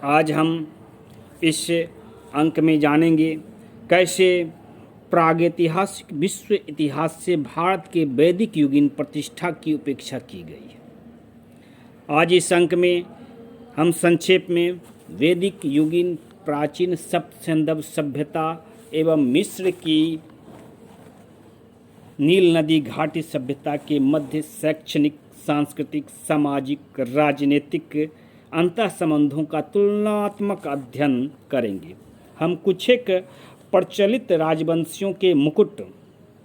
आज हम इस अंक में जानेंगे कैसे प्रागैतिहासिक विश्व इतिहास से भारत के वैदिक युगीन प्रतिष्ठा की उपेक्षा की गई है। आज इस अंक में हम संक्षेप में वैदिक युगीन प्राचीन सप्त सभ्यता एवं मिस्र की नील नदी घाटी सभ्यता के मध्य शैक्षणिक, सांस्कृतिक, सामाजिक, राजनीतिक अंतः संबंधों का तुलनात्मक अध्ययन करेंगे। हम कुछ एक प्रचलित राजवंशियों के मुकुट,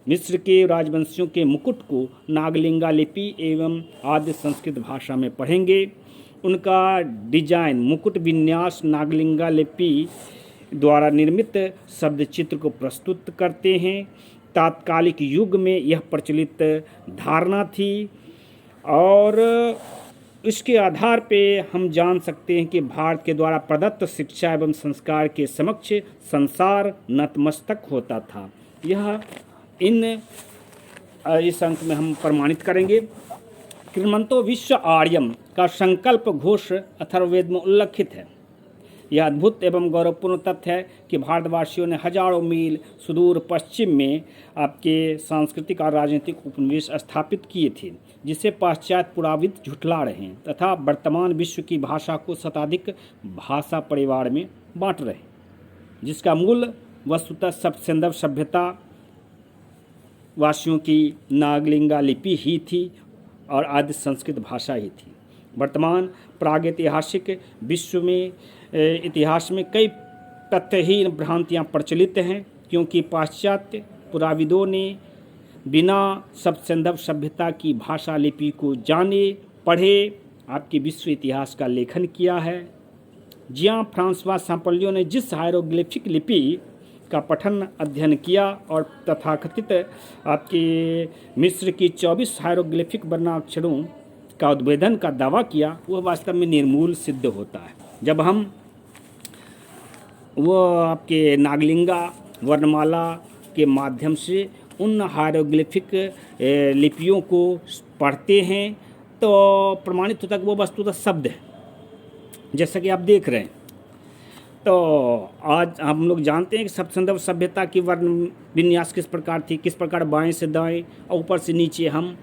मिस्र के राजवंशियों के मुकुट को नागलिंगा लिपि एवं आद्य संस्कृत भाषा में पढ़ेंगे। उनका डिजाइन, मुकुट विन्यास नागलिंगा लिपि द्वारा निर्मित शब्द चित्र को प्रस्तुत करते हैं। तात्कालिक युग में यह प्रचलित धारणा थी और इसके आधार पे हम जान सकते हैं कि भारत के द्वारा प्रदत्त शिक्षा एवं संस्कार के समक्ष संसार नतमस्तक होता था। यह इस अंक में हम प्रमाणित करेंगे। कृमंतो विश्व आर्यम का संकल्प घोष अथर्ववेद में उल्लिखित है। यह अद्भुत एवं गौरवपूर्ण तथ्य है कि भारतवासियों ने हजारों मील सुदूर पश्चिम में आपके सांस्कृतिक और राजनीतिक उपनिवेश स्थापित किए थे, जिसे पाश्चात्य पुराविद झुठला रहे हैं तथा वर्तमान विश्व की भाषा को शताधिक भाषा परिवार में बांट रहे हैं, जिसका मूल वस्तुतः सप्त सभ्यता वासियों की नागलिंगा लिपि ही थी और आदि संस्कृत भाषा ही थी। वर्तमान प्रागैतिहासिक विश्व में इतिहास में कई तथ्यहीन भ्रांतियाँ प्रचलित हैं, क्योंकि पाश्चात्य पुराविदों ने बिना सप्त सभ्यता की भाषा लिपि को जाने पढ़े आपके विश्व इतिहास का लेखन किया है। जियां फ्रांसवा सांपलियो ने जिस हायरोग्लिफिक लिपि का पठन अध्ययन किया और तथाकथित आपके मिस्र की 24 हायरोग्लिफिक वर्णाक्षरों का उद्भेदन का दावा किया, वह वास्तव में निर्मूल सिद्ध होता है। जब हम वो आपके नागलिंगा वर्णमाला के माध्यम से उन हायरोग्लिफिक लिपियों को पढ़ते हैं तो प्रमाणित होता है कि वो वस्तुतः शब्द है, जैसा कि आप देख रहे हैं। तो आज हम लोग जानते हैं कि सप्त सभ्यता की वर्ण विन्यास किस प्रकार थी, किस प्रकार बाएं से दाएं और ऊपर से नीचे हम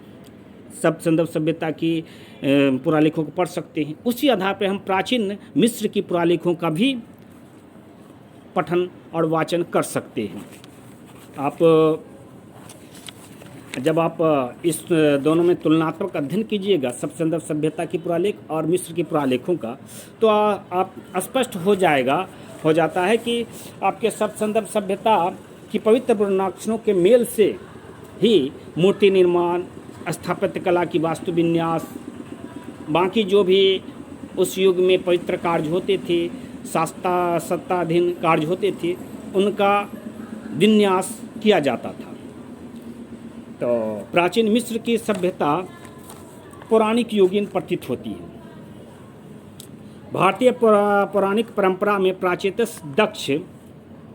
सप्त सभ्यता की पुरालेखों को पढ़ सकते हैं। उसी आधार पर हम प्राचीन मिस्र की पुरालेखों का भी पठन और वाचन कर सकते हैं। जब आप इस दोनों में तुलनात्मक अध्ययन कीजिएगा, सप्त सभ्यता की पुरालेख और मिस्र की पुरालेखों का, तो आप स्पष्ट हो जाता है कि आपके सप्त सभ्यता की पवित्र वर्णाक्षरों के मेल से ही मूर्ति निर्माण, स्थापत्य कला की वास्तु विन्यास, बाकी जो भी उस युग में पवित्र कार्य होते थे, सत्ताधीन कार्य होते थे, उनका विन्यास किया जाता था। तो प्राचीन मिस्र की सभ्यता पौराणिक युगीन प्रतीत होती है। भारतीय पौराणिक परंपरा में प्राचीनतः दक्ष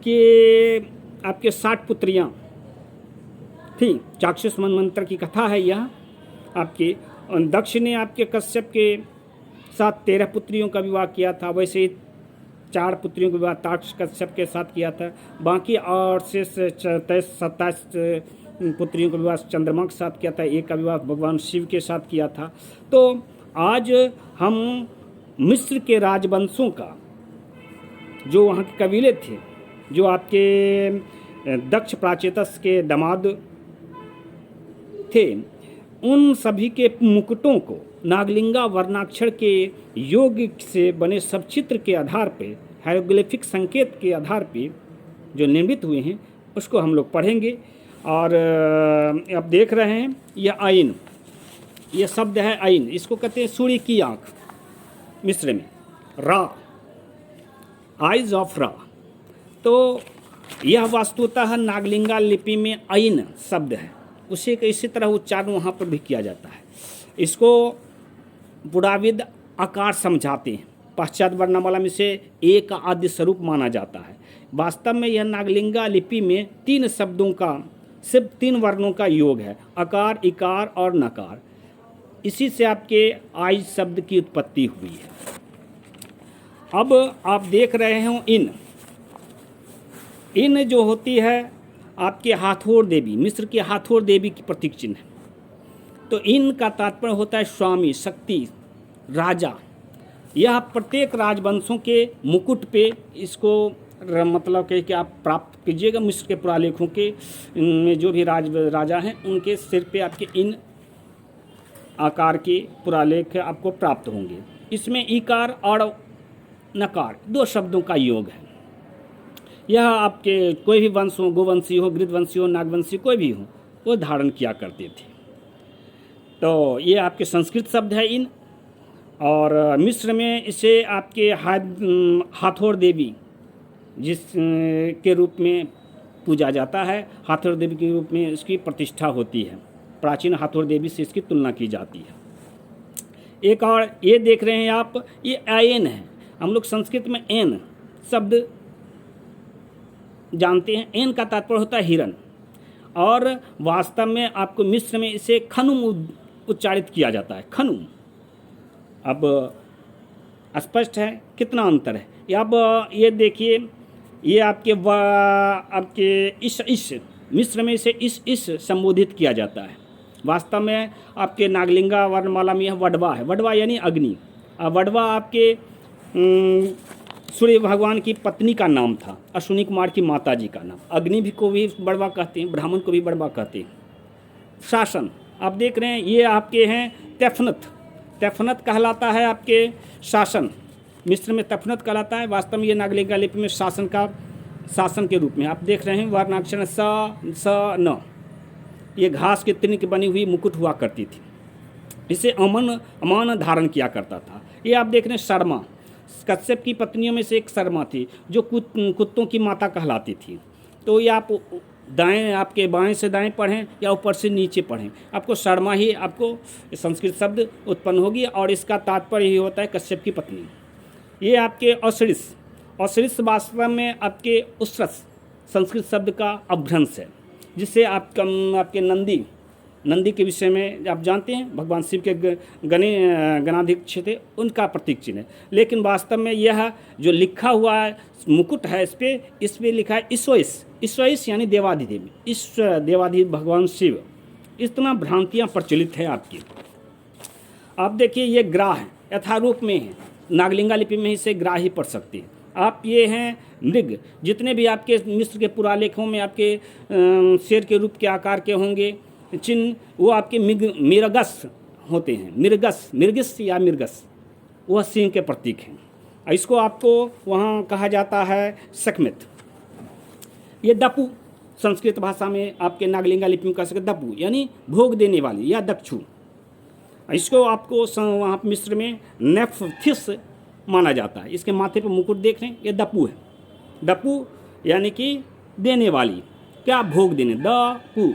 के आपके 60 पुत्रियां थी। चाक्षुष मंत्र की कथा है यह आपके। दक्ष ने आपके कश्यप के साथ 13 पुत्रियों का विवाह किया था। वैसे ही 4 पुत्रियों का विवाह ताक्ष कश्यप के साथ किया था। बाकी और से 27 पुत्रियों का विवाह चंद्रमा के साथ किया था। एक का विवाह भगवान शिव के साथ किया था। तो आज हम मिस्र के राजवंशों का, जो वहाँ के कबीले थे, जो आपके दक्ष प्राचेतस के दामाद थे, उन सभी के मुकुटों को नागलिंगा वर्णाक्षर के योग से बने सब चित्र के आधार पे, हायरोग्लिफिक संकेत के आधार पे जो निर्मित हुए हैं, उसको हम लोग पढ़ेंगे। और आप देख रहे हैं यह आइन, यह शब्द है आइन, इसको कहते हैं सूर्य की आँख मिस्र में, रा, आइज ऑफ रा। तो यह वास्तुतः नागलिंगा लिपि में आइन शब्द है, उसे इसी तरह उच्चारण वहाँ पर भी किया जाता है। इसको पुराविद आकार समझाते हैं। पाश्चात्य वर्णमाला में से एक आद्य स्वरूप माना जाता है। वास्तव में यह नागलिंगा लिपि में 3 शब्दों का, सिर्फ 3 वर्णों का योग है, अकार, इकार और नकार। इसी से आपके आइज शब्द की उत्पत्ति हुई है। अब आप देख रहे हो इन जो होती है आपके हाथोड़ देवी, मिस्र के हाथोड़ देवी की प्रतीक चिन्ह है। तो इन का तात्पर्य होता है स्वामी, शक्ति, राजा। यह प्रत्येक राजवंशों के मुकुट पे इसको मतलब कि आप प्राप्त कीजिएगा। मिस्र के पुरालेखों के में जो भी राजा हैं उनके सिर पे आपके इन आकार के पुरालेख आपको प्राप्त होंगे। इसमें ईकार और नकार 2 शब्दों का योग है। यह आपके कोई भी वंश हो, गोवंशी हो, गृद्धवंशी हो, नागवंशी कोई भी हो, वो धारण किया करते थे। तो ये आपके संस्कृत शब्द है इन। और मिस्र में इसे आपके हाथोड़ देवी जिस के रूप में पूजा जाता है, हाथोड़ देवी के रूप में इसकी प्रतिष्ठा होती है। प्राचीन हाथोड़ देवी से इसकी तुलना की जाती है। एक और ये देख रहे हैं आप, ये आयन है। हम लोग संस्कृत में एन शब्द जानते हैं। एन का तात्पर्य होता है हिरन, और वास्तव में आपको मिस्र में इसे खनुम उच्चारित किया जाता है, खनुम। अब स्पष्ट है कितना अंतर है। अब ये देखिए, ये आपके इस मिस्र में इसे इस संबोधित किया जाता है। वास्तव में आपके नागलिंगा वर्णमाला में यह वडवा है। वडवा यानी अग्नि। वडवा आपके सूर्य भगवान की पत्नी का नाम था, अश्विनी कुमार की माता जी का नाम। अग्नि भी को भी वडवा कहते हैं, ब्राह्मण को भी वडवा कहते हैं। शासन आप देख रहे हैं, ये आपके हैं तेफनत। तेफनत कहलाता है आपके शासन। मिस्र में तेफनत कहलाता है। वास्तव में ये नागलिंगा लिपि में शासन के रूप में आप देख रहे हैं। वर्णाक्षर स न, ये घास के तृण की बनी हुई मुकुट हुआ करती थी। इसे अमान धारण किया करता था। ये आप देख रहे हैं शर्मा। कश्यप की पत्नियों में से एक शर्मा थी जो कुत्तों की माता कहलाती थी। तो ये आप आपके बाएं से दाएं पढ़ें या ऊपर से नीचे पढ़ें, आपको शर्मा ही आपको संस्कृत शब्द उत्पन्न होगी, और इसका तात्पर्य ही होता है कश्यप की पत्नी। ये आपके औसरिस वास्तव में आपके उसरस संस्कृत शब्द का अभ्रंश है, जिससे आपके नंदी के विषय में आप जानते हैं, भगवान शिव के गणाध्यक्ष थे, उनका प्रतीक चिन्ह है। लेकिन वास्तव में यह जो लिखा हुआ है मुकुट है, इस पे लिखा है ईश्वइस यानी देवाधिदेव, ईश्वर देवाधिदेव भगवान शिव। इतना भ्रांतियाँ प्रचलित हैं आपकी। आप देखिए ये ग्राह है, यथारूप में है, नागलिंगा लिपि में इसे ग्राह ही पढ़ सकते हैं आप। ये हैं मृग। जितने भी आपके मिस्र के पुरालेखों में आपके शेर के रूप के आकार के होंगे चिन्ह, वो आपके मिर्गस होते हैं। मिर्गिस या मिर्गस, वह सिंह के प्रतीक हैं। इसको आपको वहाँ कहा जाता है सकमित। ये दपु संस्कृत भाषा में आपके नागलिंगा लिपि में कह सकते, दपु यानी भोग देने वाली या दक्षु। इसको आपको वहाँ मिस्र में नेफ्थिस माना जाता है। इसके माथे पर मुकुट देख रहे हैं, ये दपु है। दपु यानी कि देने वाली, क्या भोग देने, दपु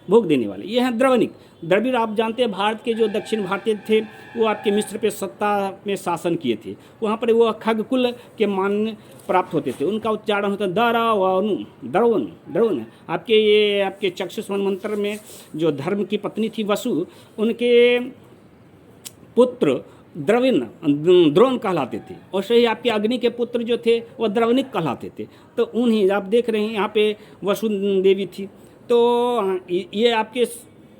भोग देने वाले। ये हैं द्रविड़। आप जानते हैं भारत के जो दक्षिण भारतीय थे वो आपके मिस्र पे सत्ता में शासन किए थे। वहाँ पर वो खगकुल के मान प्राप्त होते थे। उनका उच्चारण होता है द्रवन। आपके चक्षुष्मन मंत्र में जो धर्म की पत्नी थी वसु, उनके पुत्र द्रोण कहलाते थे, और सही आपके अग्नि के पुत्र जो थे वह द्रवनिक कहलाते थे। तो उन्हीं आप देख रहे हैं यहाँ पे वसु देवी थी। तो ये आपके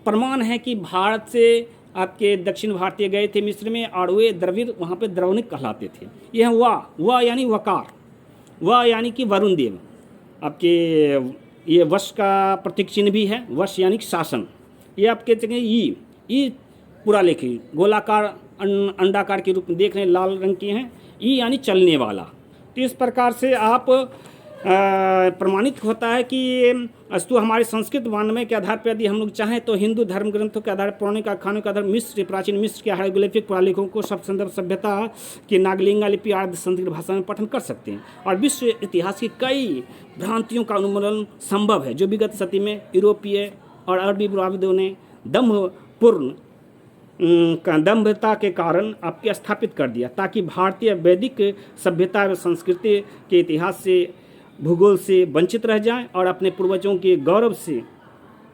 प्रमाण है कि भारत से आपके दक्षिण भारतीय गए थे मिस्र में, और वे द्रविड़ वहाँ पे द्रवनिक कहलाते थे। यह वा यानी वकार, वा यानी कि वरुण देव। आपके ये वश का प्रतीक चिन्ह भी है, वश यानी शासन। ये आपके ई पूरा लेखी गोलाकार अंडाकार के रूप में देख रहे हैं, लाल रंग की हैं। ई यानी चलने वाला। तो इस प्रकार से आप प्रमाणित होता है कि अस्तु हमारे संस्कृत वाङ्मय के आधार पर यदि हम लोग चाहें तो हिंदू धर्म ग्रंथों के आधार पर, पौराणिक आख्यानों के आधार पर प्राचीन मिस्र के हाइरोग्लिफिक पुरालेखों को सब संदर्भ सभ्यता की नागलिंगा लिपि आदि संस्कृत भाषा में पठन कर सकते हैं। और विश्व इतिहास की कई भ्रांतियों का उन्मूलन संभव है, जो विगत सदी में यूरोपीय और अरबी पुराविदों ने दंभता के कारण आपके स्थापित कर दिया, ताकि भारतीय वैदिक सभ्यता व संस्कृति के इतिहास से, भूगोल से वंचित रह जाएं और अपने पूर्वजों के गौरव से,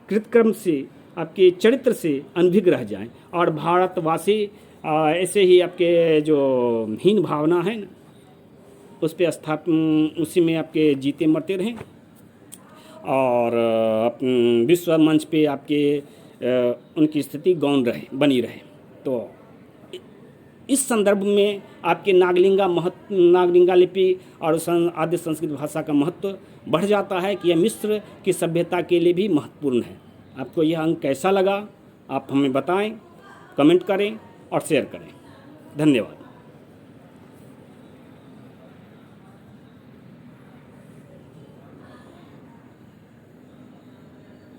कृतक्रम से, आपके चरित्र से अनभिज्ञ रह जाएं। और भारतवासी ऐसे ही आपके जो हीन भावना है उस पे उसी में आपके जीते मरते रहें और विश्व मंच पे आपके उनकी स्थिति गौण रहे, बनी रहे। तो इस संदर्भ में आपके नागलिंगा लिपि और आद्य संस्कृत भाषा का महत्व बढ़ जाता है कि यह मिस्र की सभ्यता के लिए भी महत्वपूर्ण है। आपको यह अंक कैसा लगा आप हमें बताएं, कमेंट करें और शेयर करें। धन्यवाद।